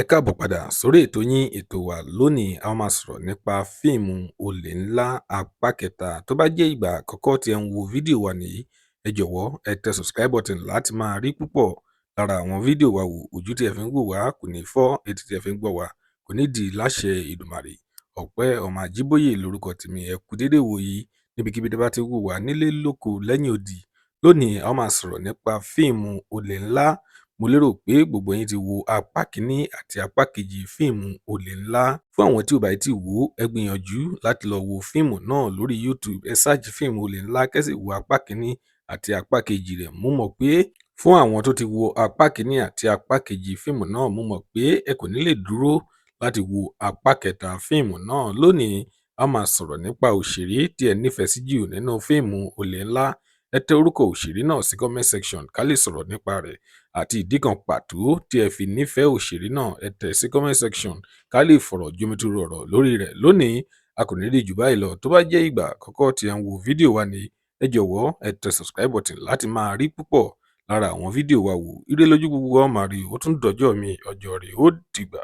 Ẹ káàbọ̀ padà sórí ètò yín ètò wa lónìí a máa sọ̀rọ̀ nípa fíìmù Olè Ńlá apá kẹta. Tó bá jẹ́ ìgbà àkọ́kọ́ tí ẹ ń wo fídíò wa nìyí, ẹ jọ̀wọ́ ẹ tẹ subscribe button láti máa rí púpọ̀ lára àwọn fídíò wa wò. Ojú tí ẹ fi ń wò wá kò ní fọ́, etí tí ẹ fi ń gbọ́ wá kò ní di láṣẹ Ìdùmarè. Ọpẹ́ Ọmọ Ajíbóyè lórúkọ tèmi, ẹ kú dédé wò yìí níbikíbi tí ẹ bá ti wò wá nílé lóko lẹ́yìn odi. Lónìí a máa sọ̀rọ̀ nípa fíìmù Olè Ńlá. Mo lérò pé gbogbo yín ti wo apá kìíní àti apá kejì fíìmù Olè Ńlá. Fún àwọn tí ò bá tí wò, ẹ gbìyànjú láti lọ wo fíìmù náà lórí YouTube. Ẹ sáàjì fíìmù Olè Ńlá kẹ́sì wo apá kìíní àti apá kejì rẹ̀. Mo mọ̀ pé fún àwọn tó ti wo apá kìíní àti apá kejì fíìmù náà, mo mọ̀ pé ẹ kò ní lè dúró láti wo apá kẹta fíìmù náà. Lónìí a máa sọ̀rọ̀ nípa òṣèré tí ẹ nífẹ̀ẹ́ sí jù nínú fíìmù Olè Ńlá. Ẹ tẹ orúkọ òṣèré náà sí comment section ká lè sọ̀rọ̀ nípa rẹ̀ àti ìdí kan pàtó tí ẹ fi nífẹ̀ẹ́ òṣèré náà. Ẹ tẹ̀ sí comment section ká lè fọ̀rọ̀ jomitoro ọ̀rọ̀ lórí rẹ̀. Lónìí a kò ní rí jù báyìí lọ. Tó bá jẹ́ ìgbà àkọ́kọ́ tí ẹ ń wo fídíò wa ni, ẹ jọ̀wọ́ ẹ tẹ subscribe button láti máa rí púpọ̀ lára àwọn fídíò wa wò. Ire lójú gbogbo wa máa rí. Ó tún dọjọ́ mi, ọjọ́ rẹ̀ ó dìgbà.